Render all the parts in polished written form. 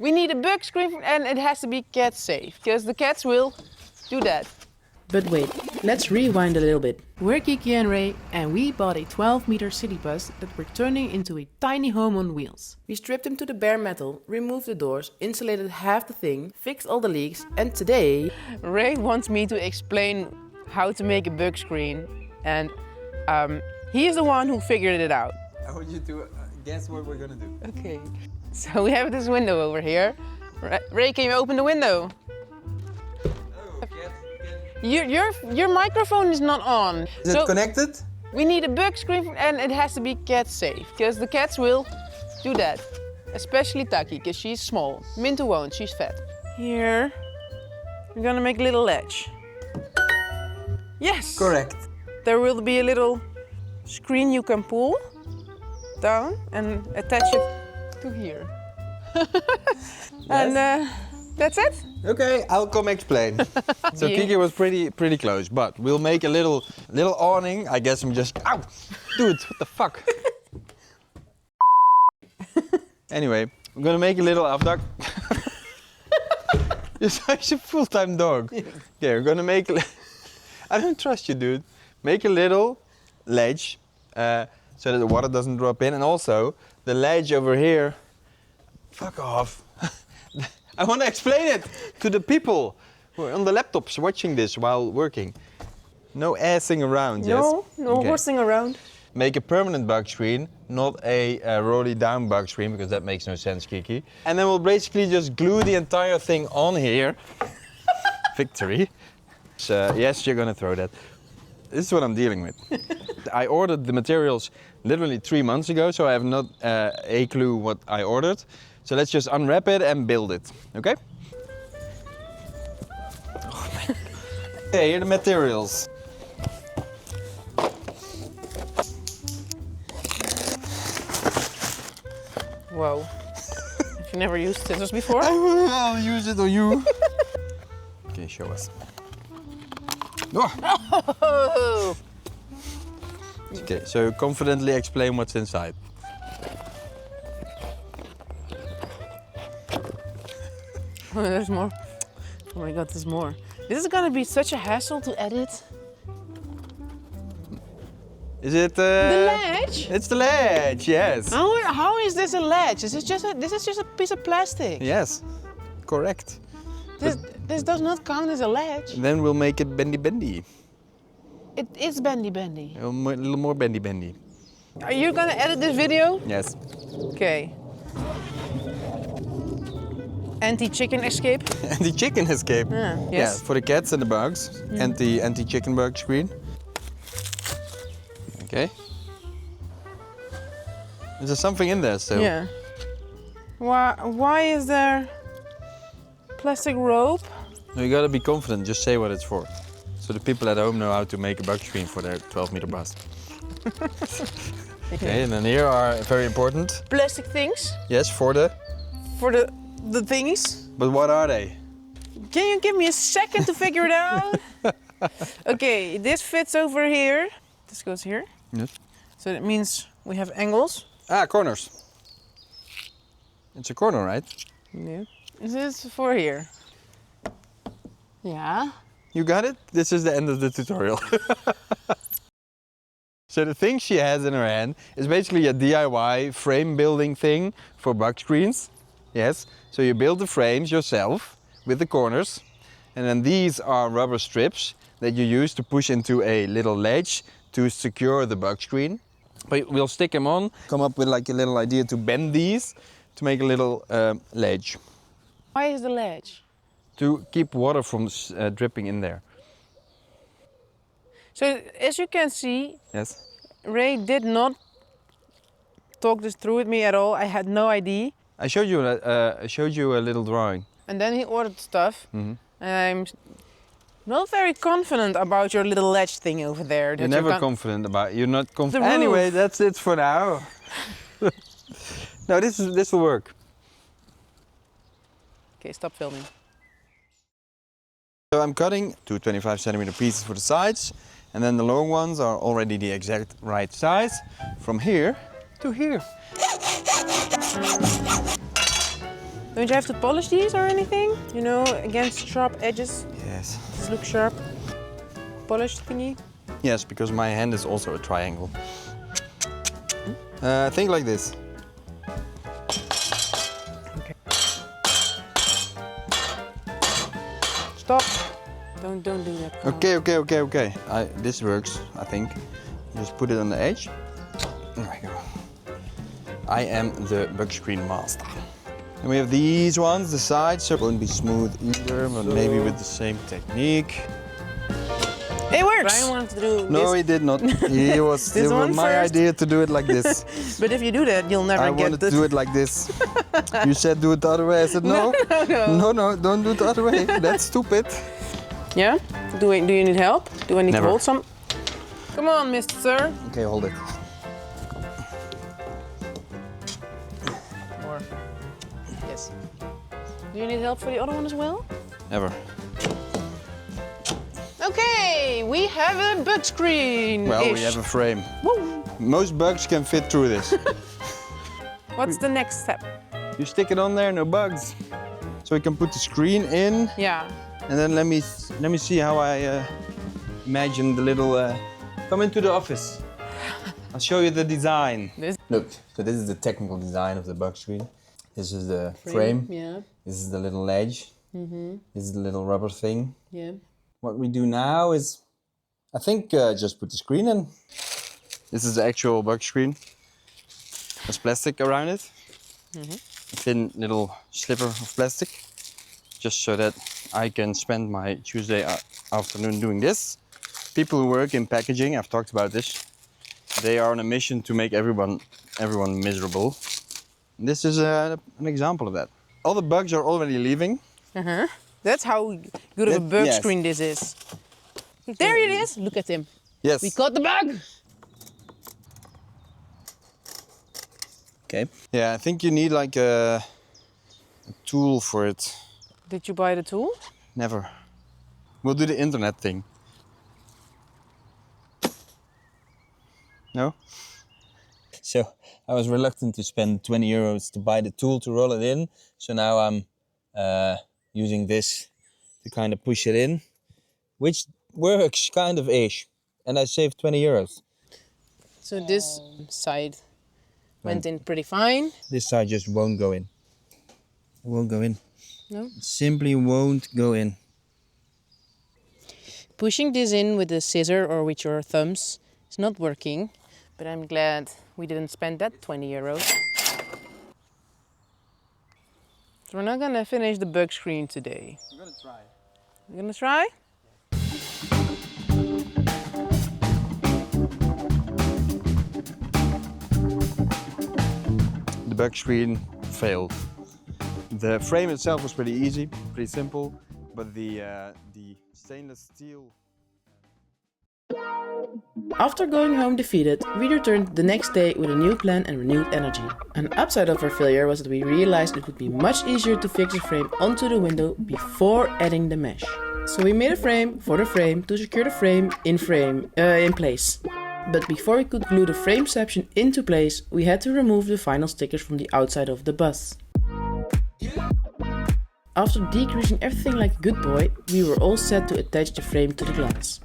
We need a bug screen and it has to be cat safe, because the cats will do that. But wait, let's rewind a little bit. We're Kiki and Ray, and we bought a 12-meter city bus that we're turning into a tiny home on wheels. We stripped him to the bare metal, removed the doors, insulated half the thing, fixed all the leaks, and today... Ray wants me to explain how to make a bug screen, and he is the one who figured it out. I want you to guess what we're gonna do. Okay, so we have this window over here. Ray, can you open the window? Your microphone is not on. Is it connected? We need a bug screen and it has to be cat safe, because the cats will do that. Especially Taki, because she's small. Mintu won't, she's fat. Here, we're gonna make a little ledge. Yes! Correct. There will be a little screen you can pull down and attach it to here. And that's it. Okay, I'll come explain. So Yeah. Kiki was pretty close, but we'll make a little awning. I guess I'm just, ow, dude, what the fuck? Anyway, I'm gonna make a little afdak. You're such a full-time dog. Okay, we're gonna make, I don't trust you, dude. Make a little ledge so that the water doesn't drop in, and also the ledge over here, fuck off. I want to explain it to the people who are on the laptops watching this while working. No assing around, yes? No Okay. horsing around. Make a permanent bug screen, not a rolly down bug screen, because that makes no sense, Kiki. And then we'll basically just glue the entire thing on here. Victory. So, yes, you're gonna throw that. This is what I'm dealing with. I ordered the materials literally 3 months ago, so I have not a clue what I ordered. So let's just unwrap it and build it, okay? Okay, here are the materials. Whoa. Have you never used scissors before? I'll use it on you. Okay, show us. Oh. Okay, so confidently explain what's inside. Oh, there's more. Oh my god, there's more. This is gonna be such a hassle to edit. Is it The ledge? It's the ledge, yes. How is this a ledge? This is just a piece of plastic. Yes, correct. This does not count as a ledge. Then we'll make it bendy. It is bendy. A little more bendy. Are you gonna edit this video? Yes. Okay. Anti-chicken escape? Anti-chicken escape. Yes. Yeah, for the cats and the bugs. Anti-chicken bug screen. Okay. Is there something in there still? Yeah. Why is there plastic rope? No, you gotta be confident, just say what it's for. So the people at home know how to make a bug screen for their 12-meter bus. Okay, and then here are very important. Plastic things Yes, for the... for the thingies. But what are they? Can you give me a second to figure it out? Okay, this fits over here. This goes here. Yes. So that means we have angles. Ah, corners. It's a corner, right? Yeah. This is for here. Yeah. You got it? This is the end of the tutorial. So the thing she has in her hand is basically a DIY frame building thing for bug screens. Yes, so you build the frames yourself with the corners, and then these are rubber strips that you use to push into a little ledge to secure the bug screen. But we'll stick them on, come up with like a little idea to bend these to make a little ledge. Why is the ledge? To keep water from dripping in there. So as you can see, Yes. Ray did not talk this through with me at all. I had no idea. I showed you a little drawing. And then he ordered stuff. And I'm not very confident about your little ledge thing over there. You're never confident about. You're not confident. The Anyway, roof. that's it for now. No, this will work. Okay, stop filming. So I'm cutting 2 25cm pieces for the sides, and then the long ones are already the exact right size from here to here. Don't you have to polish these or anything? You know, against sharp edges? Yes. Just look sharp. Polished thingy? Yes, because my hand is also a triangle. Think like this. Okay. Stop. Don't do that. Come on. Okay. This works, I think. Just put it on the edge. There we go. I am the bug screen master. And we have these ones, the sides, so it won't be smooth either, but maybe with the same technique. It works! Brian wanted to do No, this. he did not. It was my idea to do it like this. But if you do that, you'll never I get wanted to do it like this. You said do it the other way. I said no. No, don't do it the other way. That's stupid. Yeah? Do you need help? Do I need Never. to hold some? Come on, mister. Okay, hold it. More. Yes. Do you need help for the other one as well? Never. Okay, we have a bug screen. Well, we have a frame. Woo. Most bugs can fit through this. What's the next step? You stick it on there, no bugs. So we can put the screen in, Yeah. and then let me see how I imagine the little. Come into the office. I'll show you the design. Look, so this is the technical design of the bug screen. This is the frame. Yeah. This is the little ledge. This is the little rubber thing. Yeah. What we do now is, I think, just put the screen in. This is the actual bug screen. There's plastic around it. A thin little sliver of plastic. Just so that I can spend my Tuesday afternoon doing this. People who work in packaging, I've talked about this, they are on a mission to make everyone miserable. And this is an example of that. All the bugs are already leaving. That's how good of a bug yes. screen this is. There it is. Look at him. Yes. We caught the bug. Okay. Yeah, I think you need like a tool for it. Did you buy the tool? Never. We'll do the internet thing. No? So I was reluctant to spend 20 euros to buy the tool to roll it in. So now I'm using this to kind of push it in, which works kind of ish. And I saved 20 euros. So this side went in pretty fine. This side just won't go in. It won't go in. No? It simply won't go in. Pushing this in with the scissor or with your thumbs is not working, but I'm glad we didn't spend that 20 euros. So we're not gonna finish the bug screen today. I'm gonna try. You gonna try? The bug screen failed. The frame itself was pretty easy, pretty simple, but the stainless steel. After going home defeated, we returned the next day with a new plan and renewed energy. An upside of our failure was that we realized it would be much easier to fix the frame onto the window before adding the mesh. So we made a frame for the frame to secure the frame in place. But before we could glue the frame-ception into place, we had to remove the final stickers from the outside of the bus. After degreasing everything like a good boy, we were all set to attach the frame to the glass.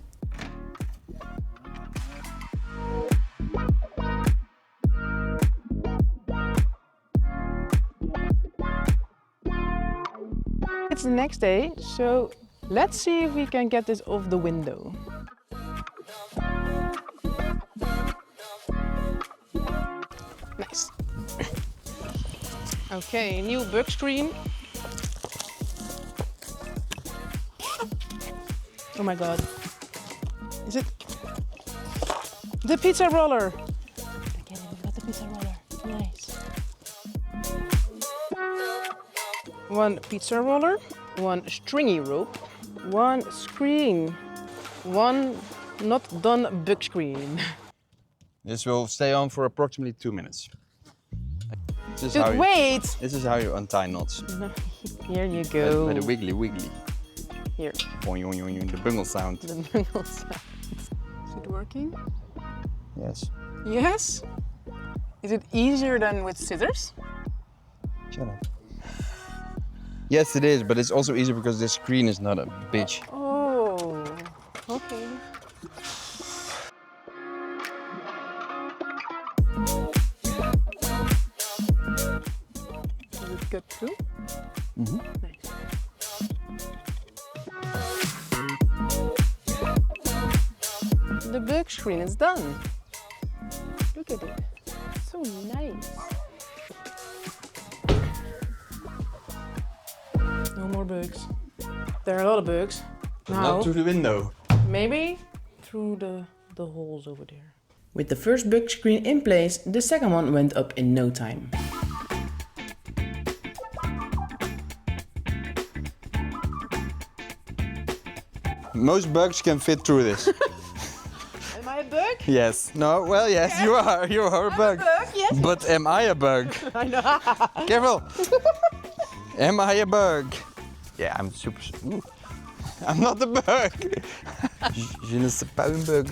It's the next day, so let's see if we can get this off the window. Nice. Okay, new bug screen. Oh my god. Is it the pizza roller? Again, we got the pizza roller. Nice. One pizza roller, one stringy rope, one screen, one not done bug screen. This will stay on for approximately 2 minutes. Dude, wait! This is how you untie knots. Here you go. By the wiggly wiggly. Here. Boing, boing, boing, the bungle sound. The bungle sound. Is it working? Yes. Yes? Is it easier than with scissors? Shut up. Yes, it is, but it's also easier because this screen is not a bitch. Oh, okay. Does it get through? Mm-hmm. Nice. The bug screen is done. Look at it. So nice. No more bugs. There are a lot of bugs. Now, Not through the window. maybe through the holes over there. With the first bug screen in place, the second one went up in no time. Most bugs can fit through this. Am I a bug? Yes. No, well, yes, you are. You are a bug. Bug, yes. But am I a bug? I know. Careful! Am I a bug? Yeah, I'm super. Ooh. I'm not a bug. Je ne sais pas un bug.